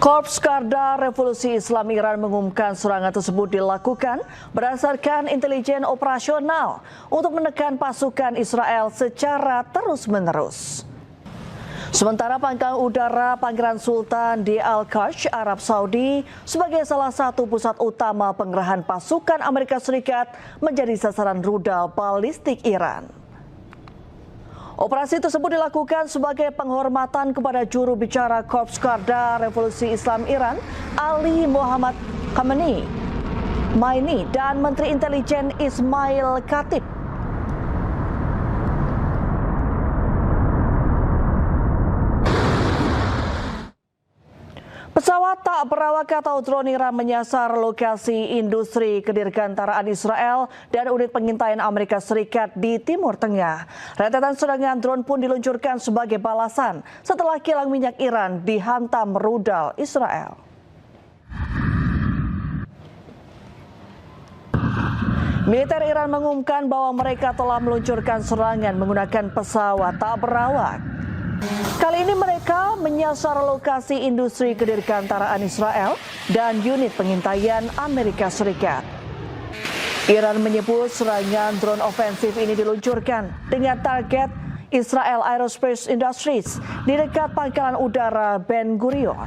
Korps Garda Revolusi Islam Iran mengumumkan serangan tersebut dilakukan berdasarkan intelijen operasional untuk menekan pasukan Israel secara terus-menerus. Sementara pangkalan udara Pangeran Sultan di Al-Qarsh, Arab Saudi sebagai salah satu pusat utama pengerahan pasukan Amerika Serikat menjadi sasaran rudal balistik Iran. Operasi tersebut dilakukan sebagai penghormatan kepada juru bicara Korps Garda Revolusi Islam Iran, Ali Muhammad Khamenei, dan Menteri Intelijen Ismail Khatib. Pesawat tak berawak atau drone Iran menyasar lokasi industri kedirgantaraan Israel dan unit pengintaian Amerika Serikat di Timur Tengah. Rentetan serangan drone pun diluncurkan sebagai balasan setelah kilang minyak Iran dihantam rudal Israel. Militer Iran mengumumkan bahwa mereka telah meluncurkan serangan menggunakan pesawat tak berawak. Kali ini mereka menyasar lokasi industri kedirgantaraan Israel dan unit pengintaian Amerika Serikat. Iran menyebut serangan drone ofensif ini diluncurkan dengan target Israel Aerospace Industries di dekat pangkalan udara Ben Gurion.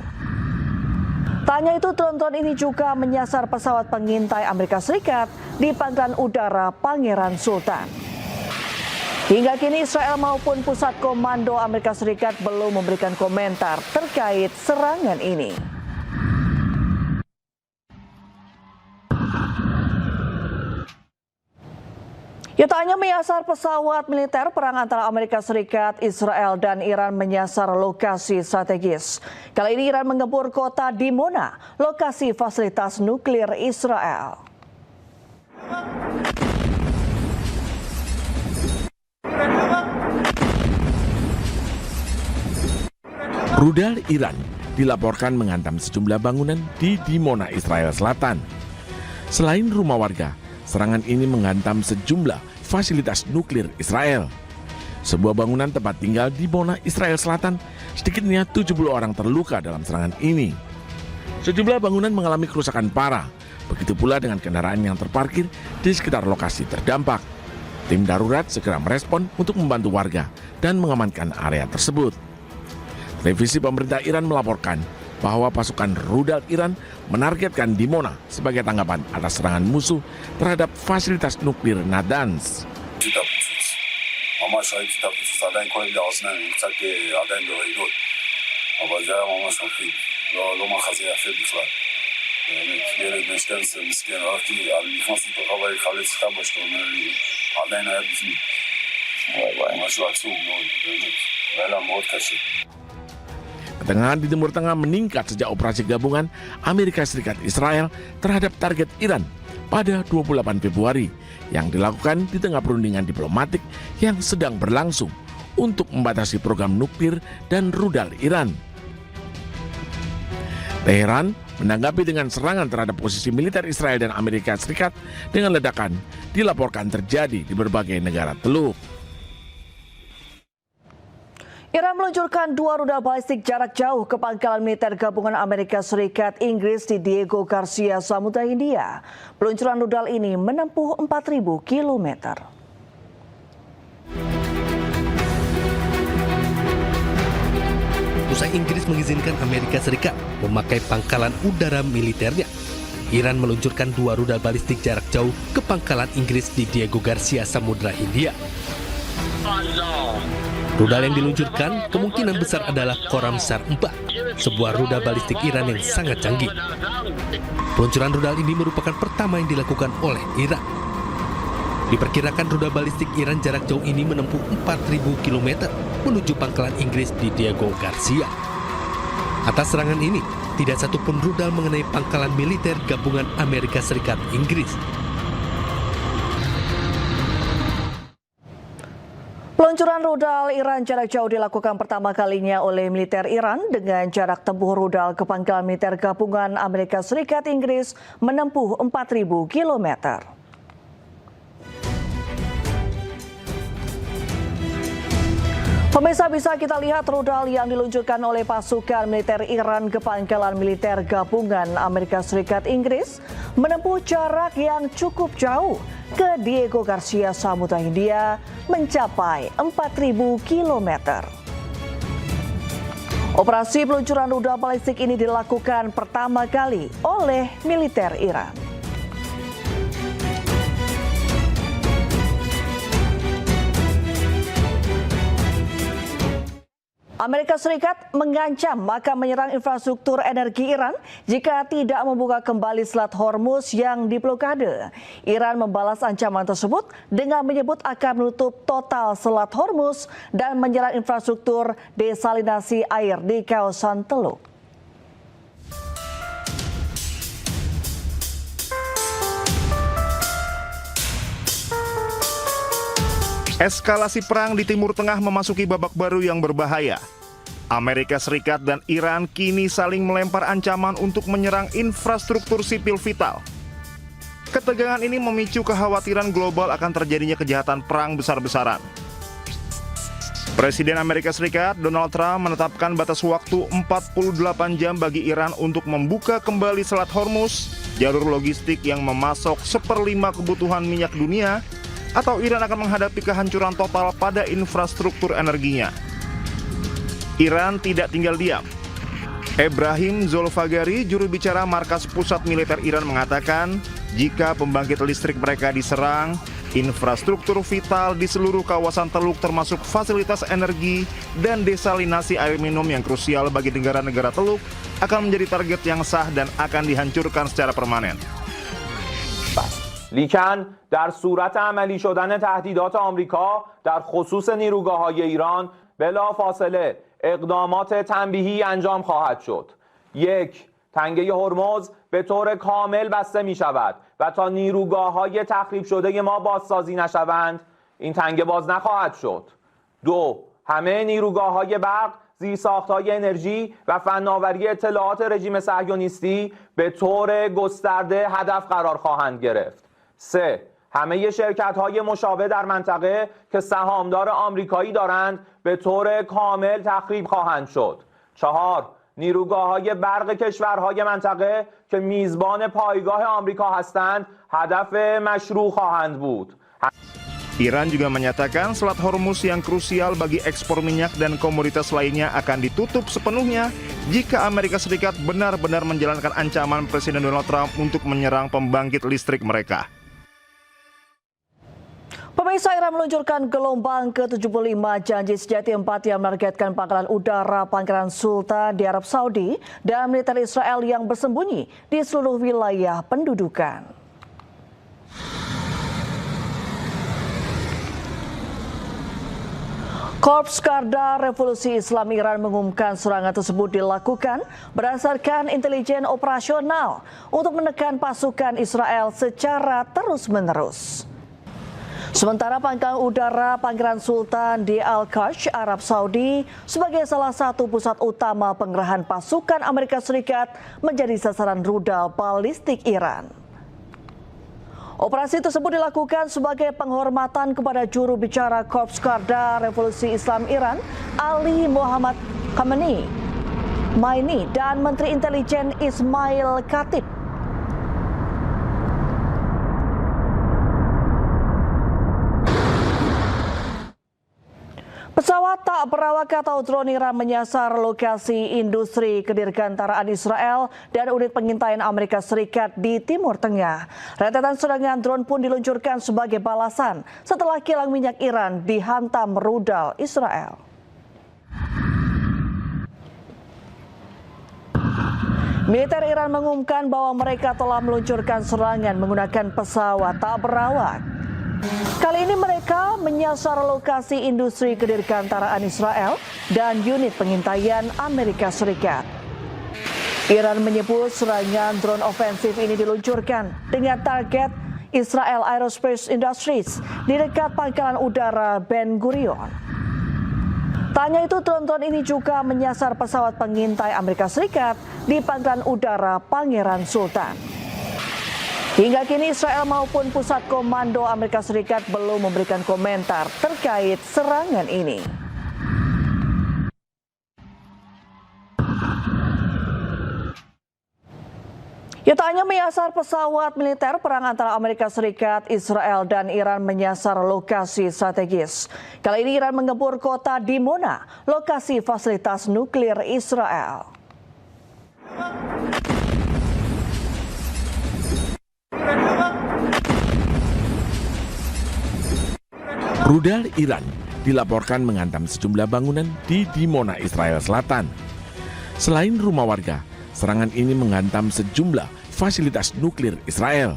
Tak hanya itu, drone-drone ini juga menyasar pesawat pengintai Amerika Serikat di pangkalan udara Pangeran Sultan. Hingga kini Israel maupun pusat komando Amerika Serikat belum memberikan komentar terkait serangan ini. Tak hanya menyasar pesawat militer, perang antara Amerika Serikat, Israel, dan Iran menyasar lokasi strategis. Kali ini Iran menggempur kota Dimona, lokasi fasilitas nuklir Israel. Rudal Iran dilaporkan menghantam sejumlah bangunan di Dimona, Israel Selatan. Selain rumah warga, serangan ini menghantam sejumlah fasilitas nuklir Israel. Sebuah bangunan tempat tinggal di Dimona, Israel Selatan, sedikitnya 70 orang terluka dalam serangan ini. Sejumlah bangunan mengalami kerusakan parah, begitu pula dengan kendaraan yang terparkir di sekitar lokasi terdampak. Tim darurat segera merespon untuk membantu warga dan mengamankan area tersebut. Televisi pemerintah Iran melaporkan bahwa pasukan rudal Iran menargetkan Dimona sebagai tanggapan atas serangan musuh terhadap fasilitas nuklir Natanz. Ketegangan di Timur Tengah meningkat sejak operasi gabungan Amerika Serikat Israel terhadap target Iran pada 28 Februari yang dilakukan di tengah perundingan diplomatik yang sedang berlangsung untuk membatasi program nuklir dan rudal Iran. Teheran menanggapi dengan serangan terhadap posisi militer Israel dan Amerika Serikat dengan ledakan dilaporkan terjadi di berbagai negara Teluk. Iran meluncurkan 2 rudal balistik jarak jauh ke pangkalan militer gabungan Amerika Serikat Inggris di Diego Garcia, Samudra Hindia. Peluncuran rudal ini menempuh 4.000 kilometer. Usai Inggris mengizinkan Amerika Serikat memakai pangkalan udara militernya, Iran meluncurkan 2 rudal balistik jarak jauh ke pangkalan Inggris di Diego Garcia, Samudra Hindia. Rudal yang diluncurkan kemungkinan besar adalah Khorramshahr 4, sebuah rudal balistik Iran yang sangat canggih. Peluncuran rudal ini merupakan pertama yang dilakukan oleh Iran. Diperkirakan rudal balistik Iran jarak jauh ini menempuh 4.000 km menuju pangkalan Inggris di Diego Garcia. Atas serangan ini, tidak satupun rudal mengenai pangkalan militer gabungan Amerika Serikat Inggris. Peluncuran rudal Iran jarak jauh dilakukan pertama kalinya oleh militer Iran dengan jarak tempuh rudal ke pangkalan militer gabungan Amerika Serikat Inggris menempuh 4.000 kilometer. Pemirsa, bisa kita lihat rudal yang diluncurkan oleh pasukan militer Iran ke pangkalan militer gabungan Amerika Serikat Inggris menempuh jarak yang cukup jauh ke Diego Garcia, Samudra Hindia, mencapai 4.000 km. Operasi peluncuran rudal balistik ini dilakukan pertama kali oleh militer Iran. Amerika Serikat mengancam akan menyerang infrastruktur energi Iran jika tidak membuka kembali Selat Hormuz yang diblokade. Iran membalas ancaman tersebut dengan menyebut akan menutup total Selat Hormuz dan menyerang infrastruktur desalinasi air di kawasan Teluk. Eskalasi perang di Timur Tengah memasuki babak baru yang berbahaya. Amerika Serikat dan Iran kini saling melempar ancaman untuk menyerang infrastruktur sipil vital. Ketegangan ini memicu kekhawatiran global akan terjadinya kejahatan perang besar-besaran. Presiden Amerika Serikat Donald Trump menetapkan batas waktu 48 jam bagi Iran untuk membuka kembali Selat Hormuz, jalur logistik yang memasok 1/5 kebutuhan minyak dunia, atau Iran akan menghadapi kehancuran total pada infrastruktur energinya. Iran tidak tinggal diam. Ebrahim Zolfagari, juru bicara Markas Pusat Militer Iran, mengatakan jika pembangkit listrik mereka diserang, infrastruktur vital di seluruh kawasan Teluk termasuk fasilitas energi dan desalinasi air minum yang krusial bagi negara-negara Teluk akan menjadi target yang sah dan akan dihancurkan secara permanen. لیکن در صورت عملی شدن تهدیدات آمریکا در خصوص نیروگاه‌های ایران بلافاصله اقدامات تنبیهی انجام خواهد شد. 1. تنگه هرمز به طور کامل بسته می شود و تا نیروگاه‌های تخریب شده ما بازسازی نشوند این تنگه باز نخواهد شد. 2. همه نیروگاه‌های برق، زیرساخت‌های انرژی و فناوری اطلاعات رژیم صهیونیستی به طور گسترده هدف قرار خواهند گرفت. 3. همه شرکت‌های مشابه در منطقه که سهامدار آمریکایی دارند به طور کامل تخریب خواهند شد. 4. نیروگاه‌های برق کشورهای منطقه که میزبان پایگاه آمریکا هستند هدف مشروع خواهند بود. Iran juga menyatakan Selat Hormuz yang krusial bagi ekspor minyak dan komoditas lainnya akan ditutup sepenuhnya jika Amerika Serikat benar-benar menjalankan ancaman Presiden Donald Trump untuk menyerang pembangkit listrik mereka. Pemirsa, Iran meluncurkan gelombang ke-75 janji sejati 4 yang menargetkan pangkalan udara Pangkalan Sultan di Arab Saudi dan militer Israel yang bersembunyi di seluruh wilayah pendudukan. Korps Garda Revolusi Islam Iran mengumumkan serangan tersebut dilakukan berdasarkan intelijen operasional untuk menekan pasukan Israel secara terus-menerus. Sementara pangkalan udara Pangkalan Sultan di Al-Qarsh, Arab Saudi, sebagai salah satu pusat utama pengerahan pasukan Amerika Serikat menjadi sasaran rudal balistik Iran. Operasi tersebut dilakukan sebagai penghormatan kepada juru bicara Korps Garda Revolusi Islam Iran, Ali Muhammad Khamenei, dan Menteri Intelijen Ismail Khatib. Pesawat tak berawak atau drone Iran menyasar lokasi industri kedirgantaraan Israel dan unit pengintaian Amerika Serikat di Timur Tengah. Rentetan serangan drone pun diluncurkan sebagai balasan setelah kilang minyak Iran dihantam rudal Israel. Militer Iran mengumumkan bahwa mereka telah meluncurkan serangan menggunakan pesawat tak berawak. Kali ini mereka menyasar lokasi industri kedirgantaraan Israel dan unit pengintaian Amerika Serikat. Iran menyebut serangan drone ofensif ini diluncurkan dengan target Israel Aerospace Industries di dekat pangkalan udara Ben Gurion. Tak hanya itu, drone-drone ini juga menyasar pesawat pengintai Amerika Serikat di pangkalan udara Pangeran Sultan. Hingga kini Israel maupun Pusat Komando Amerika Serikat belum memberikan komentar terkait serangan ini. Ya, tak hanya menyasar pesawat militer, perang antara Amerika Serikat, Israel, dan Iran menyasar lokasi strategis. Kali ini Iran menggempur kota Dimona, lokasi fasilitas nuklir Israel. Rudal Iran dilaporkan menghantam sejumlah bangunan di Dimona, Israel Selatan. Selain rumah warga, serangan ini menghantam sejumlah fasilitas nuklir Israel.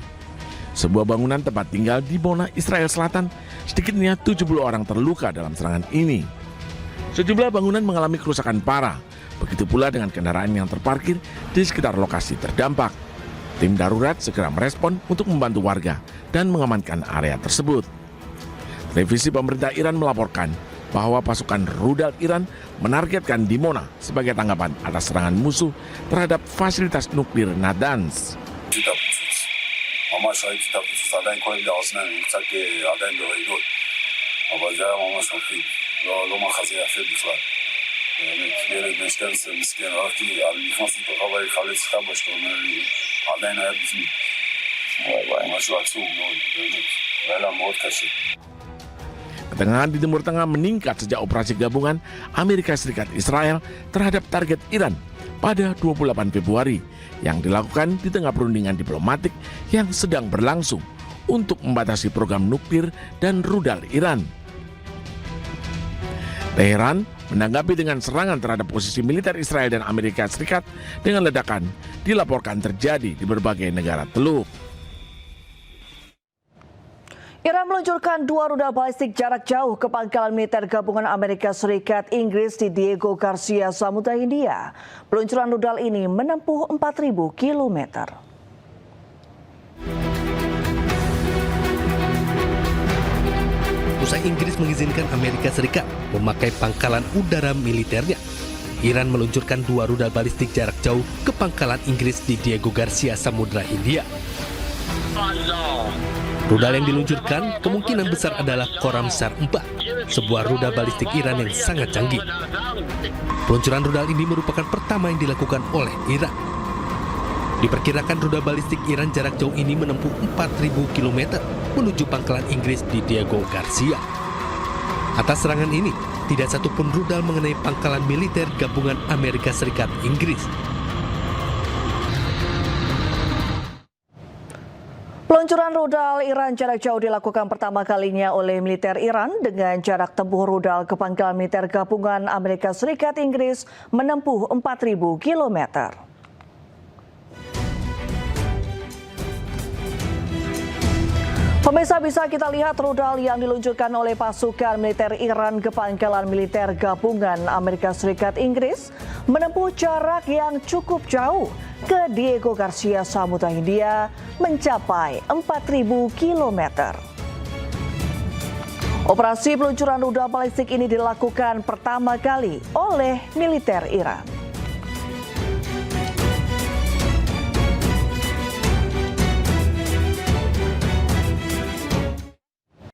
Sebuah bangunan tempat tinggal di Dimona, Israel Selatan, sedikitnya 70 orang terluka dalam serangan ini. Sejumlah bangunan mengalami kerusakan parah, begitu pula dengan kendaraan yang terparkir di sekitar lokasi terdampak. Tim darurat segera merespon untuk membantu warga dan mengamankan area tersebut. Televisi pemerintah Iran melaporkan bahwa pasukan rudal Iran menargetkan Dimona sebagai tanggapan atas serangan musuh terhadap fasilitas nuklir Natanz. Ketegangan di Timur Tengah meningkat sejak operasi gabungan Amerika Serikat Israel terhadap target Iran pada 28 Februari yang dilakukan di tengah perundingan diplomatik yang sedang berlangsung untuk membatasi program nuklir dan rudal Iran. Teheran menanggapi dengan serangan terhadap posisi militer Israel dan Amerika Serikat dengan ledakan dilaporkan terjadi di berbagai negara Teluk. Iran meluncurkan 2 rudal balistik jarak jauh ke pangkalan militer gabungan Amerika Serikat Inggris di Diego Garcia, Samudra Hindia. Peluncuran rudal ini menempuh 4.000 kilometer. Usai Inggris mengizinkan Amerika Serikat memakai pangkalan udara militernya, Iran meluncurkan 2 rudal balistik jarak jauh ke pangkalan Inggris di Diego Garcia, Samudra Hindia. Rudal yang diluncurkan kemungkinan besar adalah Khorramshahr 4, sebuah rudal balistik Iran yang sangat canggih. Peluncuran rudal ini merupakan pertama yang dilakukan oleh Iran. Diperkirakan rudal balistik Iran jarak jauh ini menempuh 4.000 km menuju pangkalan Inggris di Diego Garcia. Atas serangan ini, tidak satupun rudal mengenai pangkalan militer gabungan Amerika Serikat Inggris. Peluncuran rudal Iran jarak jauh dilakukan pertama kalinya oleh militer Iran dengan jarak tempuh rudal ke pangkalan militer gabungan Amerika Serikat Inggris menempuh 4.000 kilometer. Pemirsa, bisa kita lihat rudal yang diluncurkan oleh pasukan militer Iran ke pangkalan militer gabungan Amerika Serikat Inggris menempuh jarak yang cukup jauh ke Diego Garcia, Samudra Hindia mencapai 4.000 kilometer. Operasi peluncuran rudal balistik ini dilakukan pertama kali oleh militer Iran.